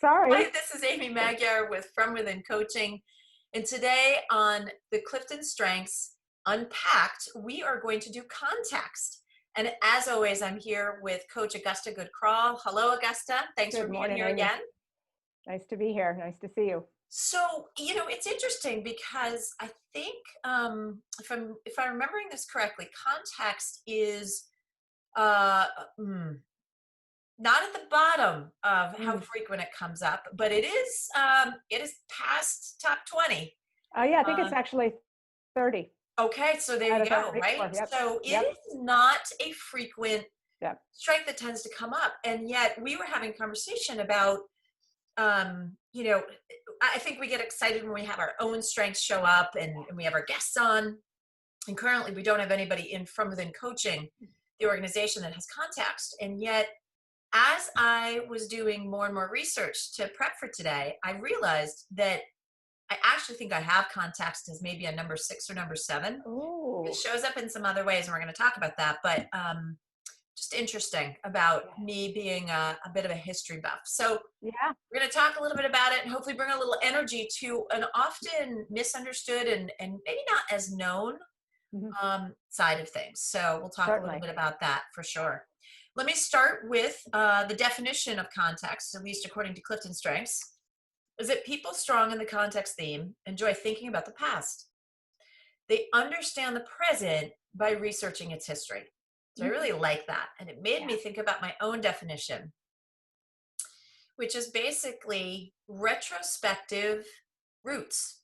Sorry. Hi, this is Amy Magyar with FromWithin Coaching. And today on the CliftonStrengths Unpacked, we are going to do context. And as always, I'm here with Coach Augusta Goodcrawl. Hello, Augusta. Thanks for Good being morning, here Amy. again. Nice to be here. Nice to see you. So, it's interesting because I think if I'm remembering this correctly, context is uh, mm, not at the bottom of how Mm. frequent it comes up, but it is past top 20. Oh, yeah, I think Uh, it's actually 30 okay, so there out you of go, 34. right? Yep. So it Yep. is not a frequent Yep. strength that tends to come up, and yet we were having a conversation about, um, you know, I think we get excited when we have our own strengths show up and we have our guests on. And currently, we don't have anybody in from within coaching the organization that has context, and yet as I was doing more and more research to prep for today, I realized that I actually think I have context as maybe a number 6 or number 7. It Oh, shows up in some other ways, and we're going to talk about that. But just interesting about yeah. me being a bit of a history buff. So Yeah. we're going to talk a little bit about it and hopefully bring a little energy to an often misunderstood and maybe not as known Mhm. side of things. So we'll talk a little Certainly. bit about that for sure. Let me start with the definition of context, at least according to CliftonStrengths, is that people strong in the context theme enjoy thinking about the past. They understand the present by researching its history. So I Mm. really like that. And it made Yeah. me think about my own definition, which is basically retrospective roots.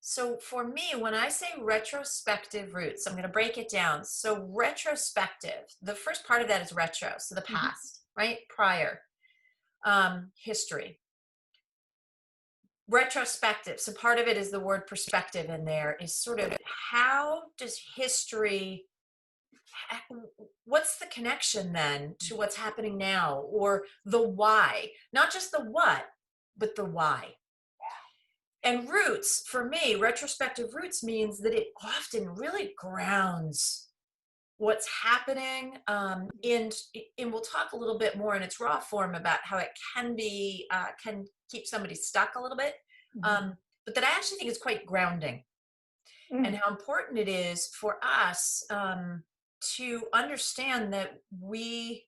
So for me, when I say retrospective roots, I'm going to break it down. So retrospective, the first part of that is retro, so the Mhm. past, right? Prior, history. Retrospective, so part of it is the word perspective in there is sort of how does history, what's the connection then to what's happening now, or the why, not just the what, but the why. And roots, for me, retrospective roots means that it often really grounds what's happening. And we'll talk a little bit more in its raw form about how it can keep somebody stuck a little bit. Mhm. Um, but that I actually think is quite grounding, and Mm. how important it is for us to understand that we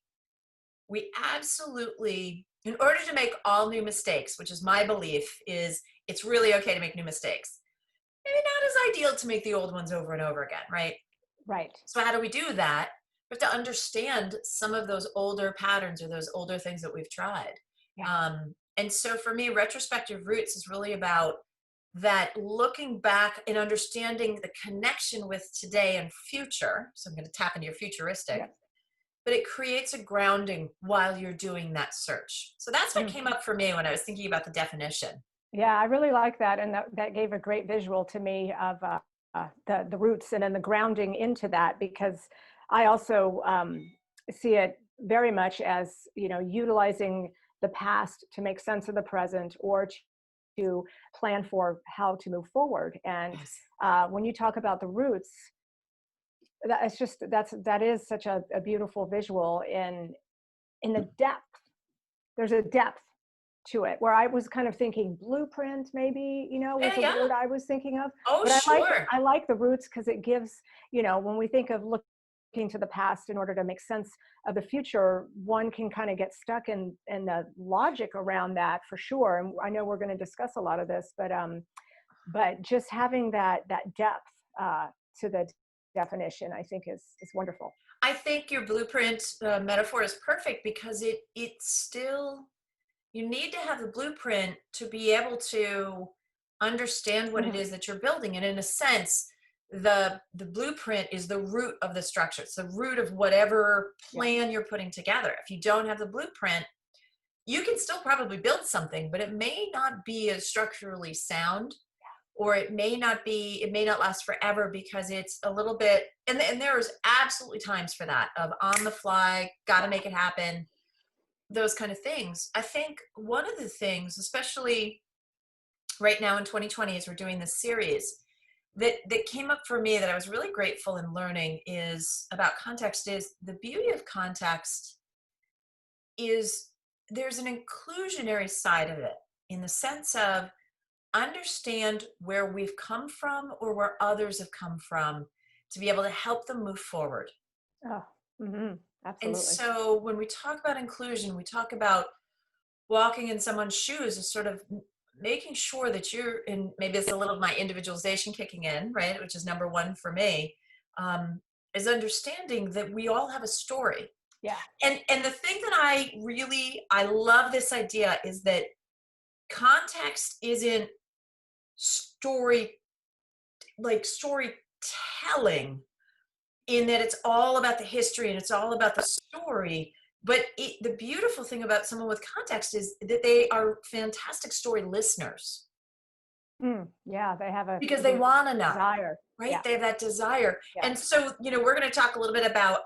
absolutely, in order to make all new mistakes, which is my belief, is it's really okay to make new mistakes. Maybe not as ideal to make the old ones over and over again, right? Right. So how do we do that? We have to understand some of those older patterns or those older things that we've tried. Yeah. And so for me, retrospective roots is really about that, looking back and understanding the connection with today and future. So I'm going to tap into your futuristic, Yep. but it creates a grounding while you're doing that search. So that's what Mm. came up for me when I was thinking about the definition. Yeah, I really like that, and that gave a great visual to me of the roots and then the grounding into that, because I also see it very much as utilizing the past to make sense of the present, or to plan for how to move forward. And Yes. when you talk about the roots, that is such a beautiful visual in the depth. There's a depth to it, where I was kind of thinking blueprint, maybe, was Yeah, a yeah. word I was thinking of. Oh, But sure. I like the roots, because it gives, when we think of looking to the past in order to make sense of the future, one can kind of get stuck in the logic around that, for sure. And I know we're going to discuss a lot of this, but just having that depth to the definition, I think is wonderful. I think your blueprint metaphor is perfect because it's still, you need to have the blueprint to be able to understand what it Mhm. is that you're building. And in a sense, the blueprint is the root of the structure. It's the root of whatever Yeah. plan you're putting together. If you don't have the blueprint, you can still probably build something, but it may not be as structurally sound, or it may not last forever because it's a little bit, and there's absolutely times for that, of on the fly, got to Yeah. make it happen, those kind of things. I think one of the things, especially right now in 2020, as we're doing this series, that came up for me that I was really grateful in learning is about context, is the beauty of context is there's an inclusionary side of it in the sense of understand where we've come from or where others have come from to be able to help them move forward. Oh, And absolutely. so when we talk about inclusion, we talk about walking in someone's shoes is sort of making sure that you're in, maybe it's a little of my individualization kicking in, right? Which is number one for me, is understanding that we all have a story. Yeah. And the thing that I love this idea is that context isn't story, like storytelling, in that it's all about the history and it's all about the story. But the beautiful thing about someone with context is that they are fantastic story listeners Yeah, they have a because they want to know, desire. right? Yeah. They have that desire. Yeah. And so, we're going to talk a little bit about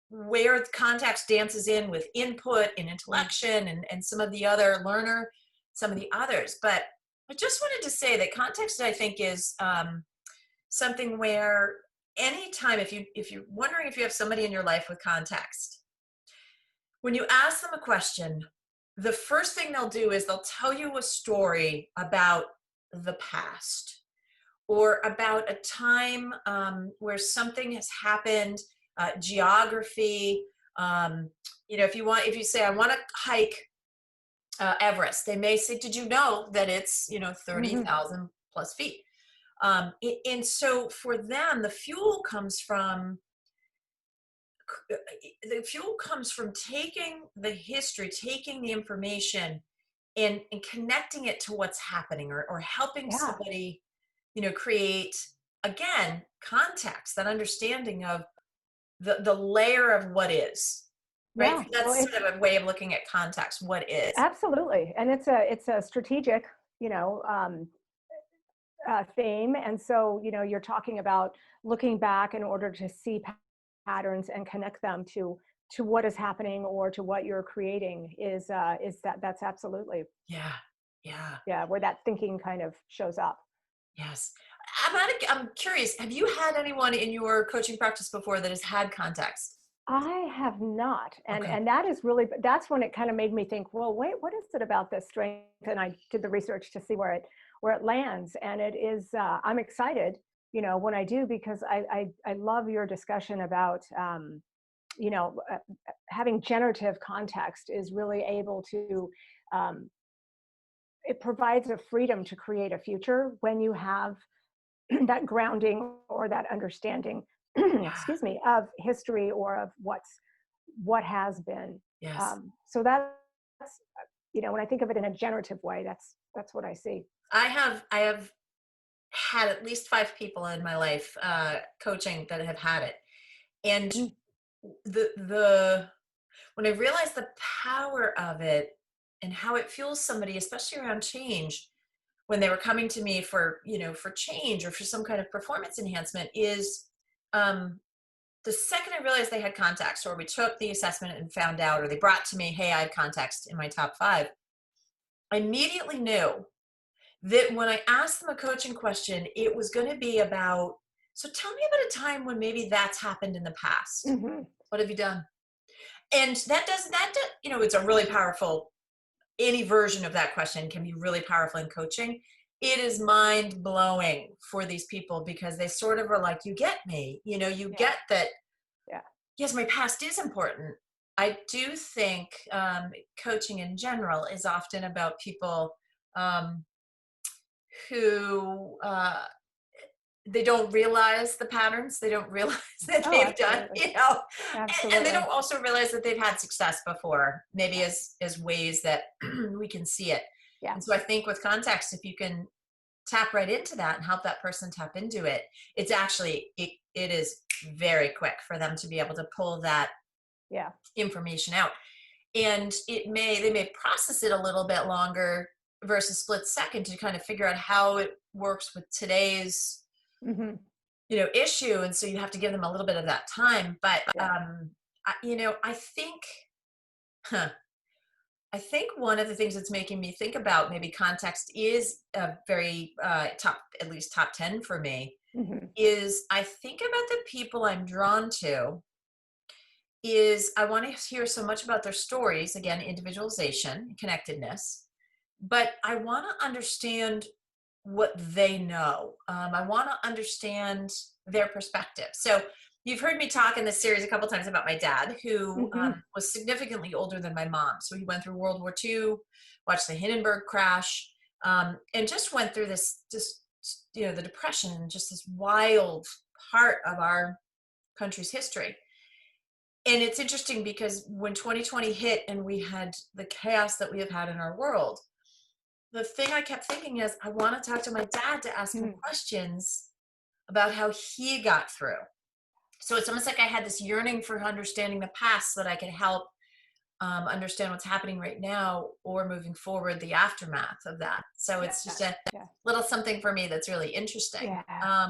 where context dances in with input and Mm. intellection and some of the other learner, some of the others. But I just wanted to say that context, I think, is something where anytime, if you're wondering if you have somebody in your life with context, when you ask them a question, the first thing they'll do is they'll tell you a story about the past or about a time where something has happened, geography. If you say, I want to hike Everest, they may say, did you know that it's, Mhm. 30,000 plus feet? And so for them, the fuel comes from taking the history, taking the information, and connecting it to what's happening, or helping Yeah. somebody, create, again, context, that understanding of the layer of what is, right? Yeah. So Well, that's it's sort of a way of looking at context, what is. absolutely, and it's a strategic, you know, um, theme. And so, you're talking about looking back in order to see patterns and connect them to what is happening or to what you're creating is that's absolutely, Yeah. Yeah. yeah, where that thinking kind of shows up. Yes. I'm curious, have you had anyone in your coaching practice before that has had context? I have not, and Okay. and that is really, that's when it kind of made me think, well, wait, what is it about this strength? And I did the research to see where it lands, and it is. I'm excited, when I do, because I love your discussion about having generative context is really able to. Um, it provides a freedom to create a future when you have that grounding or that understanding, Yeah. excuse me, of history or of what has been. Yes. So that's, when I think of it in a generative way, that's what I see. I have had at least 5 people in my life coaching that have had it. And Mm. the when I realized the power of it and how it fuels somebody, especially around change, when they were coming to me for change or for some kind of performance enhancement, is um, the second I realized they had context, or we took the assessment and found out, or they brought to me, hey, I had context in my top 5, I immediately knew that when I asked them a coaching question, it was going to be about, so tell me about a time when maybe that's happened in the past. Hmm. What have you done? And it's a really powerful, any version of that question can be really powerful in coaching. It is mind blowing for these people because they sort of are like, you get me, you Yeah. get that. Yeah. Yes, my past is important. I do think coaching in general is often about people um, who they don't realize the patterns. They don't realize that Oh, they've done, absolutely. and they Absolutely. don't also realize that they've had success before, maybe as ways that we can see it. Yeah. And so I think with context, if you can tap right into that and help that person tap into it, it's actually, it is very quick for them to be able to pull that Yeah. information out. And they may process it a little bit longer versus split second to kind of figure out how it works with today's Hmm. issue. And so you have to give them a little bit of that time. But Yeah. I think huh, I think one of the things that's making me think about maybe context is a very top, at least top 10 for me, Hmm. is I think about the people I'm drawn to is I want to hear so much about their stories, again, individualization, connectedness, but I want to understand what they know. I want to understand their perspective. So you've heard me talk in this series a couple times about my dad, who Hmm. was significantly older than my mom. So he went through World War II, watched the Hindenburg crash, and just went through this, just, the Depression, just this wild part of our country's history. And it's interesting because when 2020 hit and we had the chaos that we have had in our world, the thing I kept thinking is I want to talk to my dad to ask him questions about how he got through. So it's almost like I had this yearning for understanding the past so that I could help understand what's happening right now or moving forward, the aftermath of that. So Yeah. it's just a Yeah. little something for me that's really interesting. Yeah.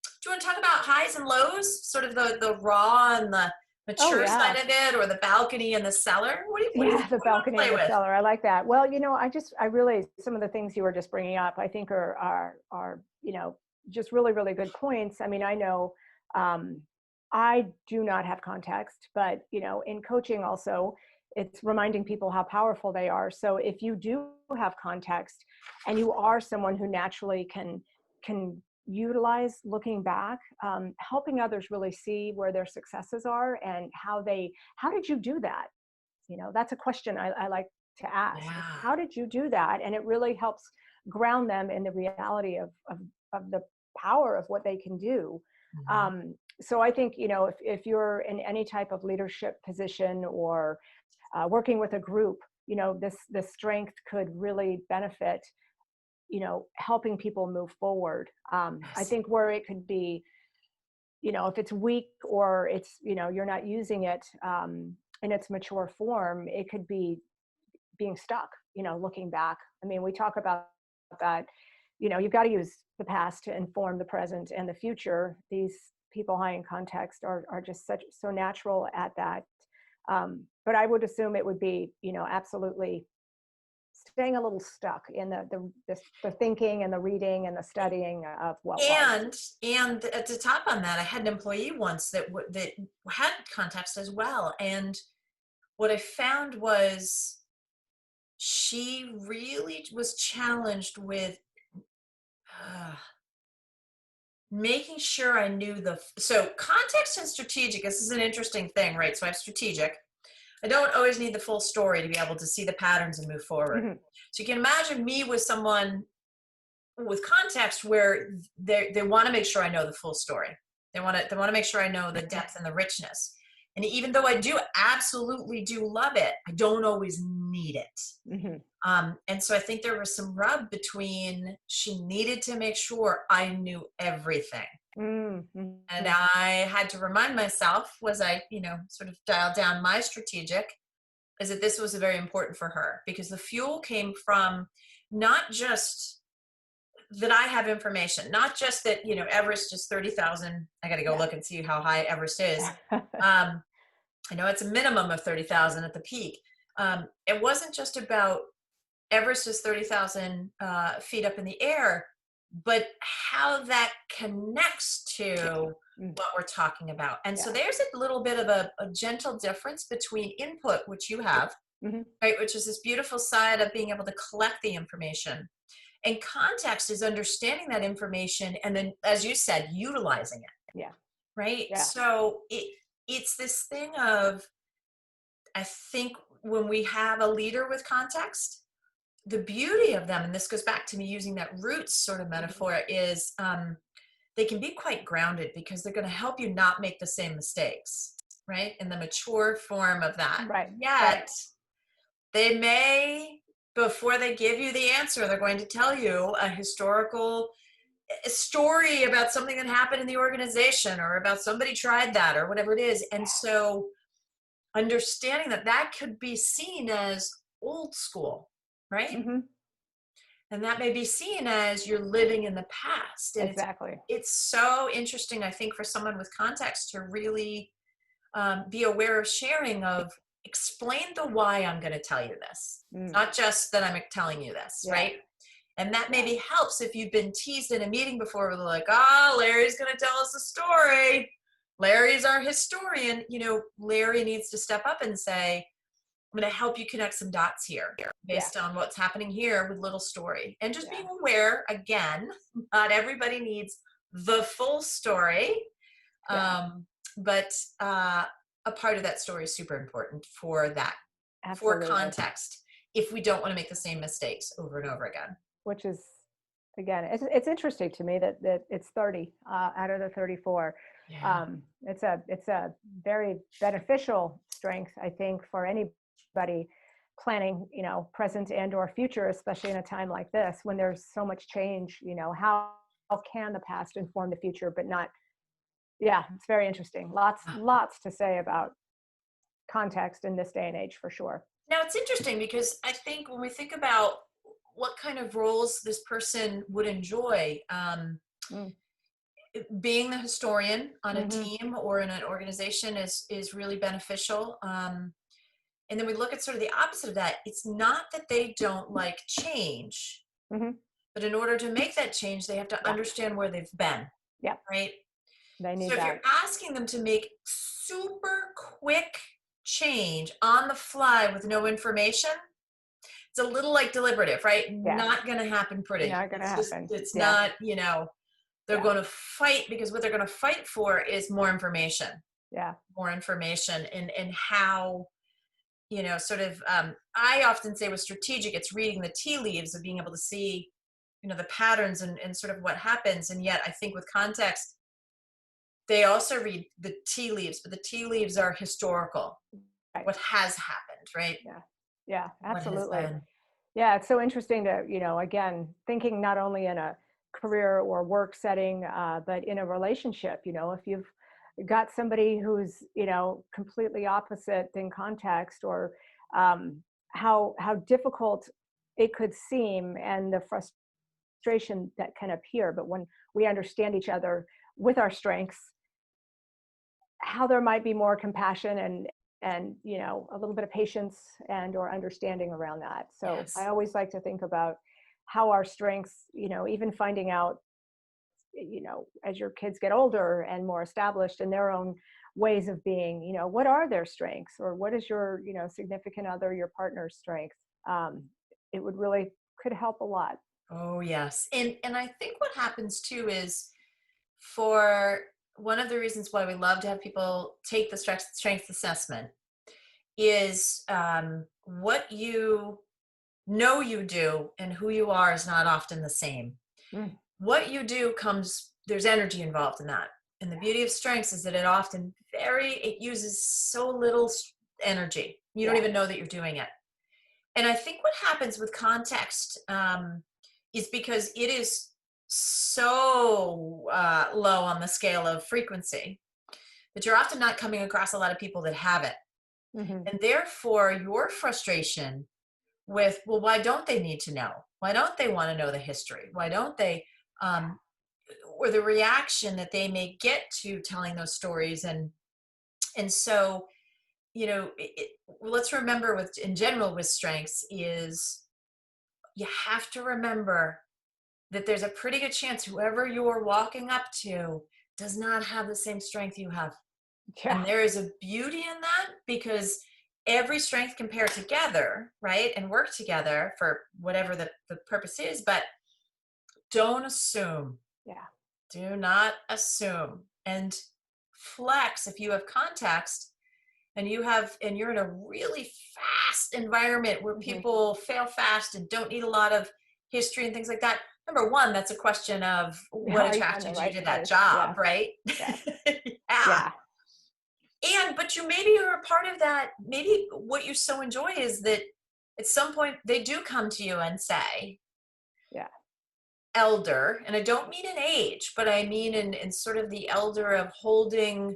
Do you want to talk about highs and lows, sort of the raw and the Oh, mature side yeah. of it, or the balcony and the cellar? Yeah, the What do you want to balcony play and the with? cellar. I like that. Well, I really, some of the things you were just bringing up, I think are, just really, really good points. I mean, I know, um, I do not have context, but, in coaching also, it's reminding people how powerful they are. So if you do have context and you are someone who naturally can utilize looking back, helping others really see where their successes are and how did you do that? That's a question I like to ask. Yeah. How did you do that? And it really helps ground them in the reality of the power of what they can do. Mhm. So I think, if you're in any type of leadership position or working with a group, this strength could really benefit, helping people move forward. I Yes. think where it could be, if it's weak or it's, you're not using it in its mature form, it could be being stuck, looking back. I mean, we talk about that, you've got to use the past to inform the present and the future. These people high in context are just so natural at that. But I would assume it would be, absolutely staying a little stuck in the thinking and the reading and the studying of what was. And to top on that, I had an employee once that had context as well. And what I found was she really was challenged with uh, making sure I knew so context and strategic. This is an interesting thing, right? So I have strategic. I don't always need the full story to be able to see the patterns and move forward. Mhm. So you can imagine me with someone with context where they want to make sure I know the full story. They want to make sure I know the depth and the richness. And even though I do absolutely do love it, I don't always need it. Mhm. And so I think there was some rub between she needed to make sure I knew everything. And Mhm. I had to remind myself, was I, sort of dial down my strategic, is that this was very important for her because the fuel came from not just that I have information, not just that, Everest is 30,000. I got to go Yeah. look and see how high Everest is. Um, I know it's a minimum of 30,000 at the peak. It wasn't just about Everest is 30,000 feet up in the air, but how that connects to Mm. what we're talking about. And so Yeah. there's a little bit of a gentle difference between input, which you have, Mhm. right, which is this beautiful side of being able to collect the information. And context is understanding that information and then, as you said, utilizing it, Yeah. right? Yeah. So it's this thing of, I think when we have a leader with context, the beauty of them, and this goes back to me using that roots sort of Mhm. metaphor, is they can be quite grounded because they're going to help you not make the same mistakes, right? In the mature form of that. Right. Right. Yet, they may, before they give you the answer, they're going to tell you a historical story about something that happened in the organization or about somebody tried that or whatever it is. And so understanding that that could be seen as old school, right? Mhm. And that may be seen as you're living in the past. And Exactly. it's so interesting, I think, for someone with context to really be aware of sharing of explain the why I'm going to tell you this, Mm. not just that I'm telling you this, Yeah. right? And that Yeah. maybe helps if you've been teased in a meeting before where they're like, oh, Larry's going to tell us a story. Larry's our historian. Larry needs to step up and say, I'm going to help you connect some dots here based on what's happening here with little story. And just being aware, again, not everybody needs the full story. But a part of that story is super important for that, Absolutely. for context, if we don't want to make the same mistakes over and over again. Which is, again, it's interesting to me that it's 30 out of the 34. Yeah. It's a very beneficial strength, I think, for anybody planning, present and or future, especially in a time like this when there's so much change. How can the past inform the future, but not? Yeah, it's very interesting. Lots to say about context in this day and age, for sure. Now it's interesting because I think when we think about what kind of roles this person would enjoy, being the historian on a team or in an organization is really beneficial. And then we look at sort of the opposite of that. It's not that they don't like change, but in order to make that change, they have to understand where they've been. Yeah. Right. They need so if that. you're asking them to make super quick change on the fly with no information, it's a little like deliberative, right? Yeah. Not going to happen pretty. Not going to happen. It's not, they're going to fight because what they're going to fight for is more information. Yeah. More information and how, sort of, I often say with strategic, it's reading the tea leaves of being able to see, the patterns and sort of what happens. And yet I think with context, they also read the tea leaves, but the tea leaves are historical. Right. What has happened, right? Yeah. Yeah, absolutely. Yeah, it's so interesting to, again, thinking not only in a career or work setting, but in a relationship, if you've got somebody who's, completely opposite in context, or how difficult it could seem and the frustration that can appear. But when we understand each other with our strengths, how there might be more compassion and a little bit of patience and or understanding around that. So I always like to think about how our strengths, even finding out, as your kids get older and more established in their own ways of being, what are their strengths, or what is your, significant other, your partner's strength? It would really could help a lot. Oh, yes. And I think what happens too is, for one of the reasons why we love to have people take the strength assessment is what you know you do and who you are is not often the same. What you do there's energy involved in that. And the beauty of strengths is that it uses so little energy. You don't even know that you're doing it. And I think what happens with context is because it is so low on the scale of frequency that you're often not coming across a lot of people that have it. And therefore your frustration with, well, why don't they need to know? Why don't they want to know the history? Why don't they, or the reaction that they may get to telling those stories. And so, let's remember in general with strengths is you have to remember that there's a pretty good chance whoever you're walking up to does not have the same strength you have. Yeah. And there is a beauty in that, because every strength can pair together, right? And work together for whatever the purpose is, but don't assume. Yeah. Do not assume. And flex if you have context and you're in a really fast environment where people fail fast and don't need a lot of history and things like that. Number one, that's a question of what attracted you to that job, right? Yeah. But you maybe are a part of that. Maybe what you so enjoy is that at some point they do come to you and say, elder, and I don't mean in age, but I mean in sort of the elder of holding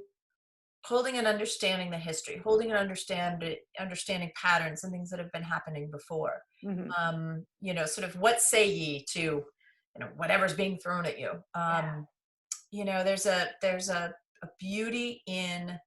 and understanding the history, holding and understanding patterns and things that have been happening before. Sort of what say ye to, whatever's being thrown at you. There's a beauty in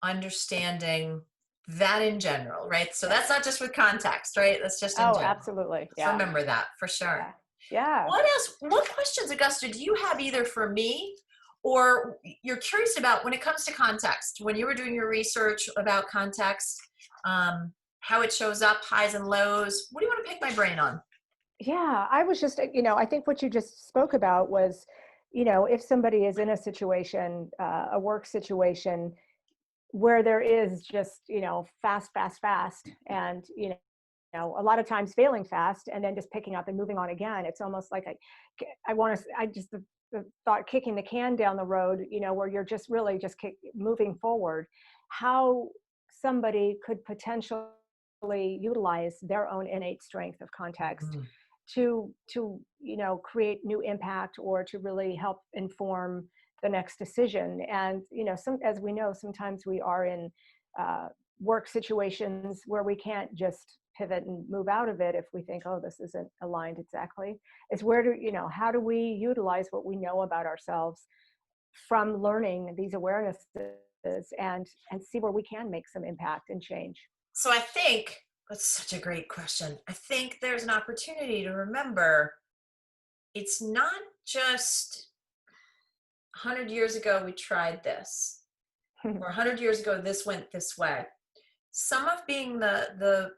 understanding that in general, right? So that's not just with context, right? That's just in general. Absolutely. Yeah. Remember that for sure. Yeah. What else? What questions, Augusta, do you have either for me or you're curious about when it comes to context, when you were doing your research about context, how it shows up, highs and lows. What do you want to pick my brain on? Yeah, I was just, I think what you just spoke about was, if somebody is in a situation, a work situation where there is just, fast, fast, fast, and, a lot of times failing fast and then just picking up and moving on again. It's almost like I want to, the thought kicking the can down the road, where you're just really just moving forward, how somebody could potentially utilize their own innate strength of context Mm. to create new impact or to really help inform the next decision. And as we know, sometimes we are in work situations where we can't just pivot and move out of it if we think, oh, this isn't aligned exactly. It's where how do we utilize what we know about ourselves from learning these awarenesses and see where we can make some impact and change. So I think that's such a great question. I think there's an opportunity to remember it's not just 100 years ago we tried this, or 100 years ago this went this way. Some of being the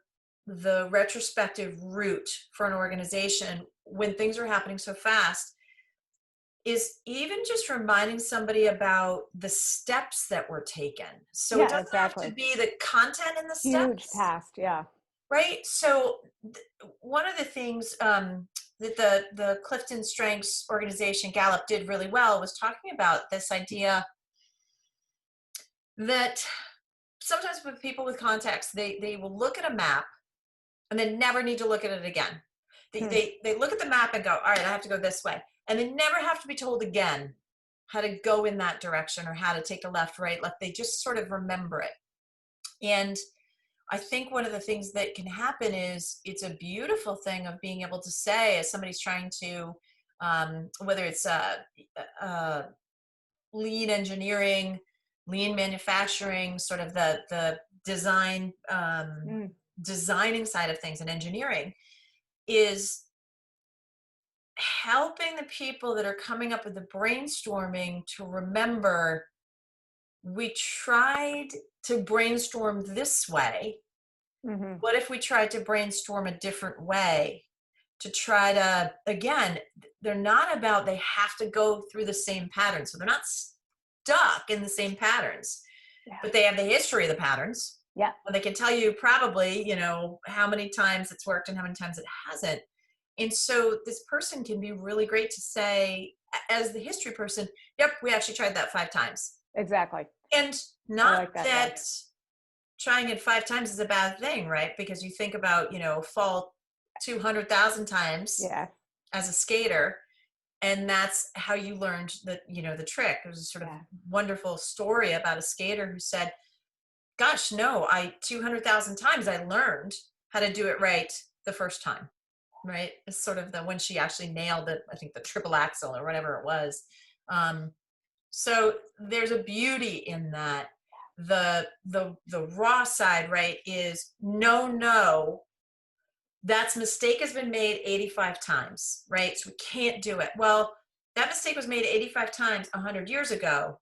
retrospective route for an organization when things are happening so fast is even just reminding somebody about the steps that were taken. So it Yeah, doesn't have to exactly. be the content in the Huge steps, past. Yeah. right? So one of the things that the CliftonStrengths organization Gallup did really well was talking about this idea that sometimes with people with context, they will look at a map and they never need to look at it again. Hmm. They look at the map and go, all right, I have to go this way. And they never have to be told again how to go in that direction or how to take a left, right, left. They just sort of remember it. And I think one of the things that can happen is it's a beautiful thing of being able to say, as somebody's trying to, whether it's lean engineering, lean manufacturing, sort of the design, designing side of things and engineering, is helping the people that are coming up with the brainstorming to remember we tried to brainstorm this way. Mm-hmm. What if we tried to brainstorm a different way to try to, again, they're not about they have to go through the same pattern. So they're not stuck in the same patterns, Yeah. but they have the history of the patterns. Yeah. And they can tell you probably, how many times it's worked and how many times it hasn't. And so this person can be really great to say, as the history person, yep, we actually tried that 5 times. Exactly. And I not like that. that trying it 5 times is a bad thing, right? Because you think about, fall 200,000 times Yeah. as a skater, and that's how you learned the trick. It was a sort of wonderful story about a skater who said, gosh, no, 200,000 times I learned how to do it right the first time, right? It's sort of when she actually nailed it, I think the triple axel or whatever it was. So there's a beauty in that. The raw side, right, is no, that's mistake has been made 85 times, right? So we can't do it. Well, that mistake was made 85 times 100 years ago,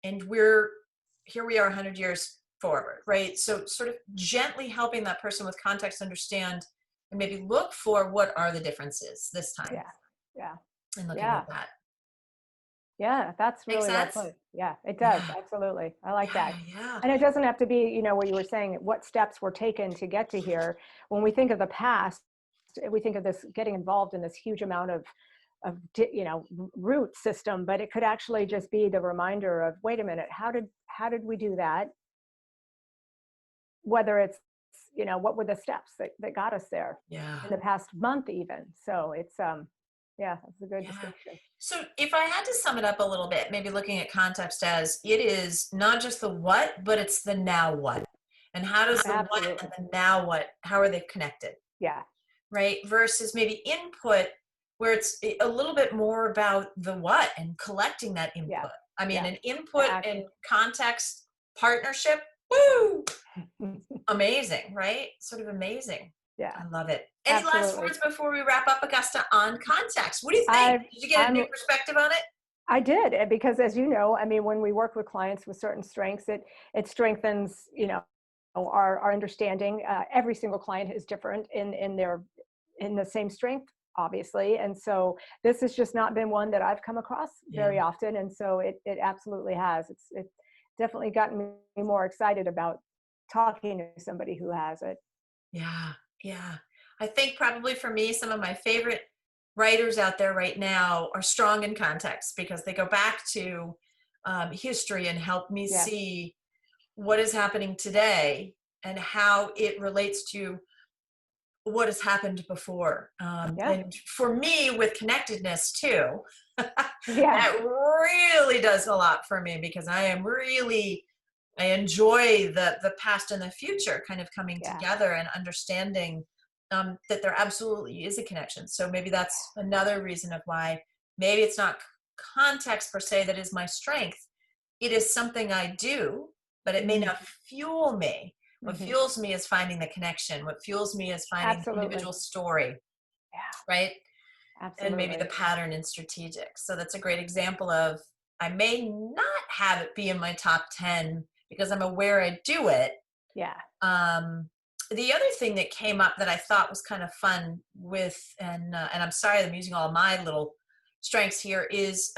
and here we are 100 years forward, right? So sort of gently helping that person with context understand and maybe look for what are the differences this time. Yeah. And looking Yeah. at that. Yeah, that's Make really well sense? put. Yeah, it does. Yeah. Absolutely. I like that. Yeah. And it doesn't have to be, what you were saying, what steps were taken to get to here. When we think of the past, we think of this getting involved in this huge amount of root system, but it could actually just be the reminder of, wait a minute, how did we do that? Whether it's, what were the steps that got us there in the past month even. So it's, yeah, that's a good distinction. So if I had to sum it up a little bit, maybe looking at context as it is not just the what, but it's the now what. And how does the what and the now what, how are they connected? Yeah. Right? Versus maybe input where it's a little bit more about the what and collecting that input. Yeah. I mean, an input and context partnership, woo! Amazing, right? Sort of amazing. Yeah. I love it. Any last words before we wrap up, Augusta, on context? What do you think? Did you get a new perspective on it? I did, because as you know, I mean, when we work with clients with certain strengths, it strengthens, our understanding. Every single client is different in the same strength, obviously, and so this has just not been one that I've come across Yeah. very often, and so it absolutely has. It's definitely gotten me more excited about talking to somebody who has it. Yeah. Yeah. I think probably for me, some of my favorite writers out there right now are strong in context because they go back to history and help me Yes. see what is happening today and how it relates to what has happened before. Yeah. And for me, with connectedness too, Yeah. that really does a lot for me because I enjoy the past and the future kind of coming Yeah. together and understanding that there absolutely is a connection. So maybe that's another reason of why maybe it's not context per se that is my strength. It is something I do, but it may Mm. not fuel me. What Hmm. fuels me is finding the connection. What fuels me is finding the Absolutely. individual story, Yeah. right? And maybe the Absolutely. pattern in strategic. So that's a great example of I may not have it be in my top 10 because I'm aware I do it. Yeah. Um, the other thing that came up that I thought was kind of fun with, and I'm sorry I'm using all my little strengths here, is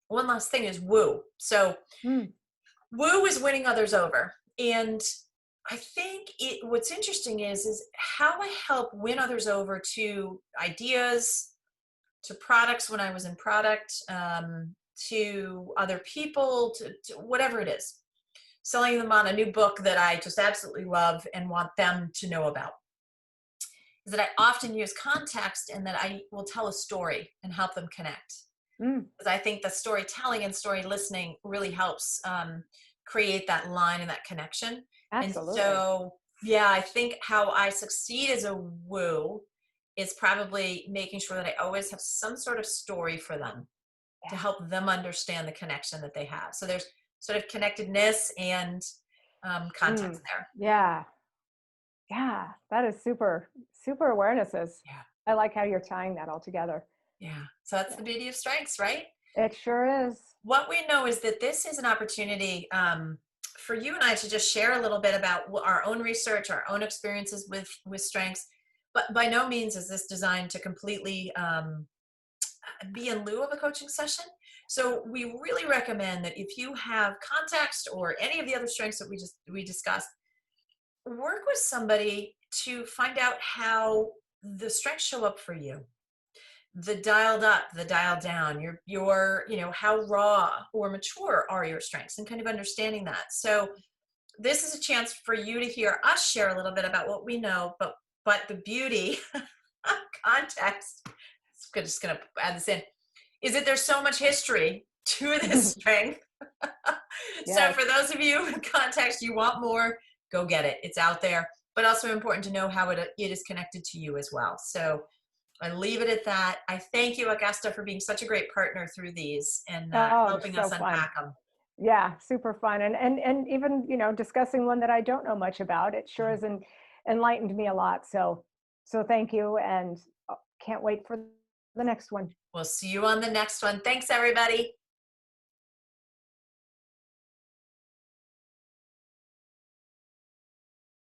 one last thing is woo. So Mm. woo is winning others over. And I think what's interesting is how I help win others over to ideas, to products when I was in product, to other people, to whatever it is, selling them on a new book that I just absolutely love and want them to know about. Is that I often use context and that I will tell a story and help them connect. Mm. Because I think the storytelling and story listening really helps create that line and that connection. And Absolutely. so, yeah, I think how I succeed as a woo is probably making sure that I always have some sort of story for them to Yeah. help them understand the connection that they have. So there's sort of connectedness and Mm. context there. Yeah. Yeah. That is super, super awarenesses. Yeah. I like how you're tying that all together. Yeah. So that's Yeah. the beauty of strengths, right? It sure is. What we know is that this is an opportunity for you and I to just share a little bit about our own research, our own experiences with strengths. But by no means is this designed to completely be in lieu of a coaching session. So we really recommend that if you have context or any of the other strengths that we discussed, work with somebody to find out how the strengths show up for you, the dialed up, the dialed down, how raw or mature are your strengths, and kind of understanding that. So this is a chance for you to hear us share a little bit about what we know, but the beauty context, just gonna add this in, is that there's so much history to this strength. So Yes. for those of you in context, you want more, go get it. It's out there, but also important to know how it is connected to you as well. So I leave it at that. I thank you, Augusta, for being such a great partner through these and Oh, they're helping us so fun. unpack them. Yeah, super fun. And even, discussing one that I don't know much about, it sure has enlightened me a lot. So thank you, and can't wait for the next one. We'll see you on the next one. Thanks, everybody.